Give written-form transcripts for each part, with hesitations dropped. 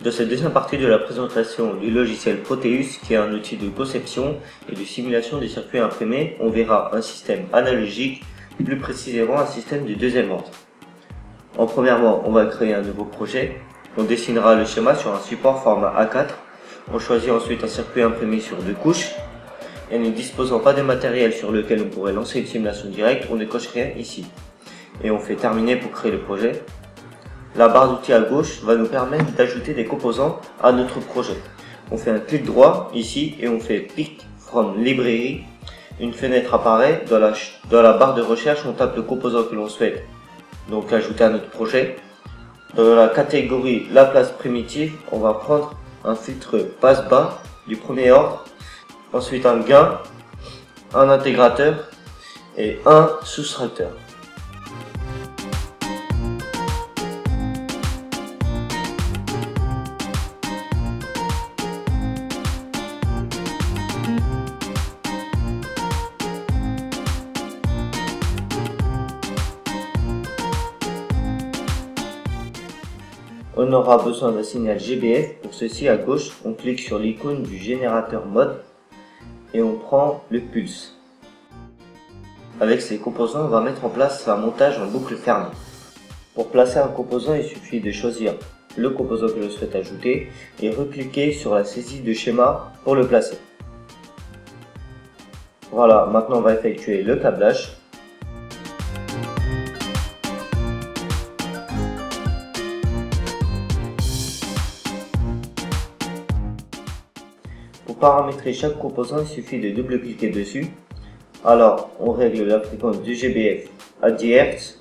Dans cette deuxième partie de la présentation du logiciel Proteus, qui est un outil de conception et de simulation des circuits imprimés, on verra un système analogique, plus précisément un système de deuxième ordre. Premièrement, on va créer un nouveau projet. On dessinera le schéma sur un support format A4. On choisit ensuite un circuit imprimé sur 2 couches. Et ne disposant pas de matériel sur lequel on pourrait lancer une simulation directe, on ne coche rien ici. Et on fait terminer pour créer le projet. La barre d'outils à gauche va nous permettre d'ajouter des composants à notre projet. On fait un clic droit ici et on fait Pick from Library. Une fenêtre apparaît. Dans la barre de recherche, on tape le composant que l'on souhaite donc ajouter à notre projet. Dans la catégorie la place primitive, on va prendre un filtre passe-bas du premier ordre, ensuite un gain, un intégrateur et un soustracteur. On aura besoin d'un signal GBF. Pour ceci, à gauche, on clique sur l'icône du générateur mode et on prend le pulse. Avec ces composants, on va mettre en place un montage en boucle fermée. Pour placer un composant, il suffit de choisir le composant que l'on souhaite ajouter et recliquer sur la saisie de schéma pour le placer. Voilà, maintenant on va effectuer le câblage. Pour paramétrer chaque composant, il suffit de double-cliquer dessus. Alors, on règle la fréquence du GBF à 10 Hz.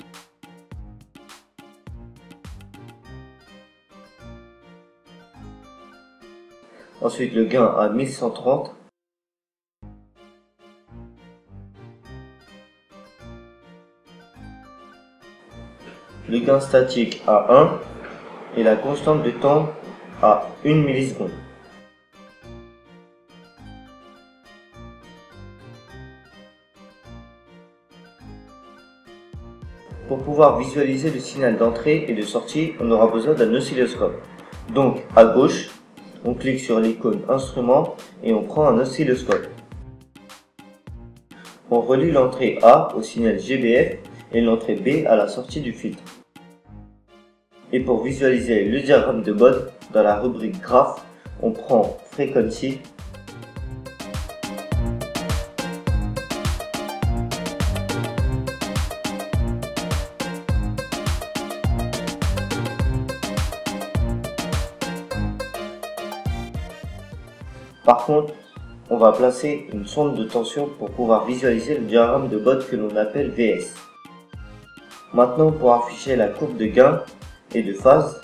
Ensuite, le gain à 1130. Le gain statique à 1 et la constante de temps à 1 milliseconde. Pour pouvoir visualiser le signal d'entrée et de sortie, on aura besoin d'un oscilloscope. Donc, à gauche, on clique sur l'icône Instrument et on prend un oscilloscope. On relie l'entrée A au signal GBF et l'entrée B à la sortie du filtre. Et pour visualiser le diagramme de Bode, dans la rubrique Graph, on prend Frequency. Par contre, on va placer une sonde de tension pour pouvoir visualiser le diagramme de Bode que l'on appelle VS. Maintenant, pour afficher la courbe de gain et de phase,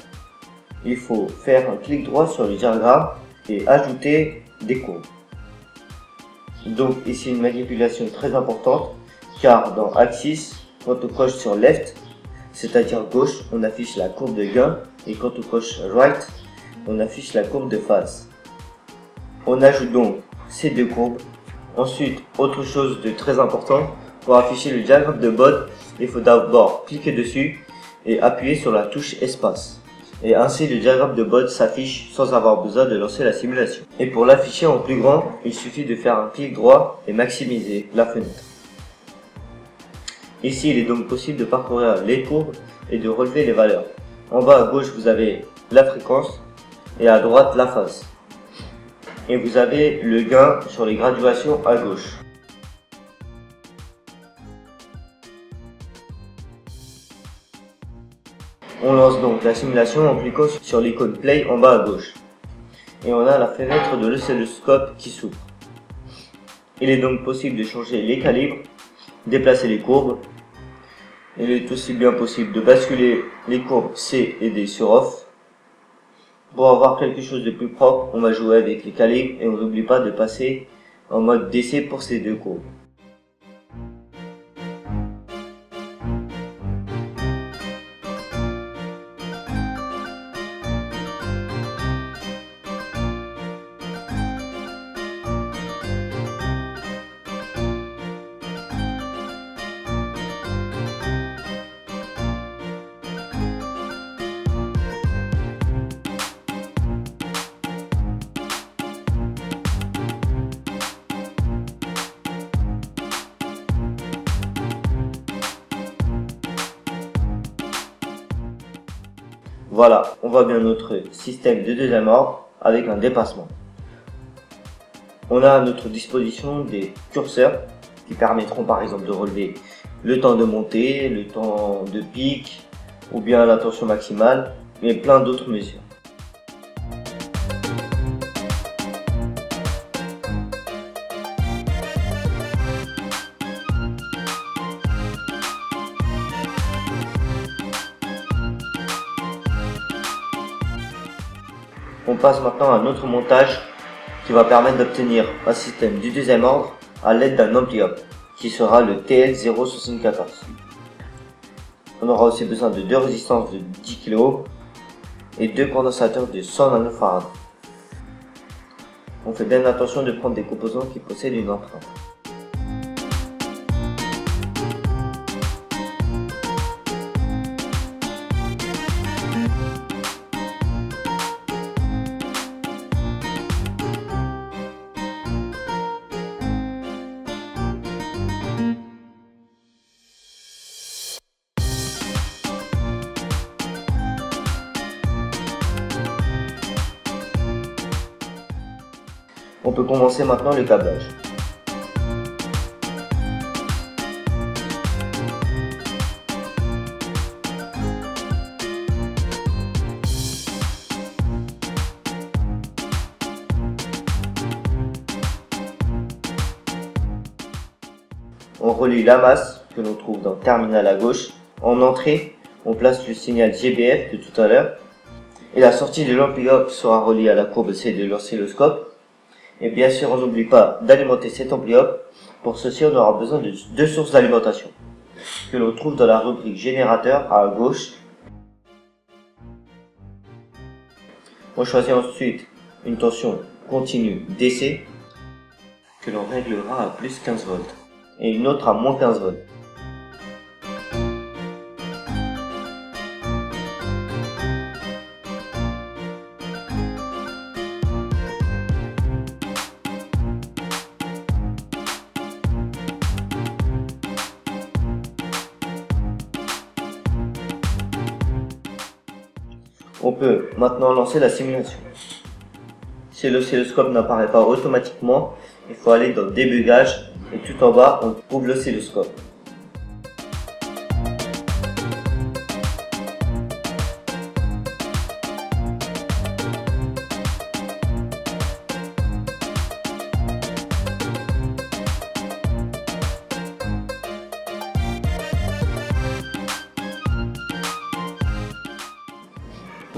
il faut faire un clic droit sur le diagramme et ajouter des courbes. Donc ici une manipulation très importante, car dans Axis, quand on coche sur Left, c'est-à-dire gauche, on affiche la courbe de gain, et quand on coche Right, on affiche la courbe de phase. On ajoute donc ces deux courbes. Ensuite, autre chose de très important, pour afficher le diagramme de Bode, il faut d'abord cliquer dessus et appuyer sur la touche espace. Et ainsi le diagramme de Bode s'affiche sans avoir besoin de lancer la simulation. Et pour l'afficher en plus grand, il suffit de faire un clic droit et maximiser la fenêtre. Ici, il est donc possible de parcourir les courbes et de relever les valeurs. En bas à gauche, vous avez la fréquence et à droite la phase. Et vous avez le gain sur les graduations à gauche. On lance donc la simulation en cliquant sur l'icône Play en bas à gauche. Et on a la fenêtre de l'oscilloscope qui s'ouvre. Il est donc possible de changer les calibres, déplacer les courbes. Il est aussi bien possible de basculer les courbes C et D sur Off. Pour avoir quelque chose de plus propre, on va jouer avec les calibres et on n'oublie pas de passer en mode DC pour ces deux courbes. Voilà, on voit bien notre système de deuxième ordre avec un dépassement. On a à notre disposition des curseurs qui permettront par exemple de relever le temps de montée, le temps de pic ou bien la tension maximale, mais plein d'autres mesures. On passe maintenant à un autre montage qui va permettre d'obtenir un système du deuxième ordre à l'aide d'un ampli-up qui sera le TL074. On aura aussi besoin de deux résistances de 10 kg et deux condensateurs de 100 nanofarad. On fait bien attention de prendre des composants qui possèdent une empreinte. On peut commencer maintenant le câblage. On relie la masse que l'on trouve dans le terminal à gauche. En entrée, on place le signal GBF de tout à l'heure. Et la sortie de l'ampli-up sera reliée à la courbe C de l'oscilloscope. Et bien sûr, on n'oublie pas d'alimenter cet ampli-up. Pour ceci, on aura besoin de deux sources d'alimentation que l'on trouve dans la rubrique générateur à gauche. On choisit ensuite une tension continue DC que l'on réglera à plus 15 volts et une autre à moins 15 volts. On peut maintenant lancer la simulation. Si l'oscilloscope n'apparaît pas automatiquement, il faut aller dans Débugage et tout en bas on trouve l'oscilloscope.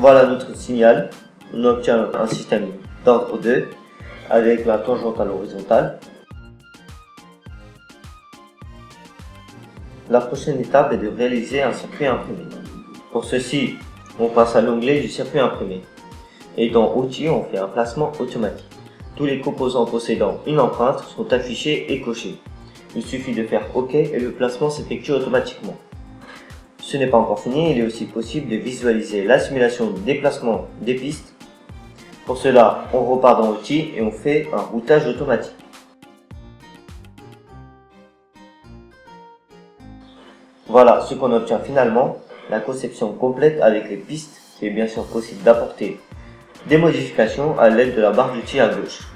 Voilà notre signal. On obtient un système d'ordre 2 avec la tangente à l'horizontale. La prochaine étape est de réaliser un circuit imprimé. Pour ceci, on passe à l'onglet du circuit imprimé. Et dans Outils, on fait un placement automatique. Tous les composants possédant une empreinte sont affichés et cochés. Il suffit de faire OK et le placement s'effectue automatiquement. Ce n'est pas encore fini, il est aussi possible de visualiser la simulation du déplacement des pistes. Pour cela, on repart dans Outils et on fait un routage automatique. Voilà ce qu'on obtient finalement, la conception complète avec les pistes, qui est bien sûr possible d'apporter des modifications à l'aide de la barre d'outils à gauche.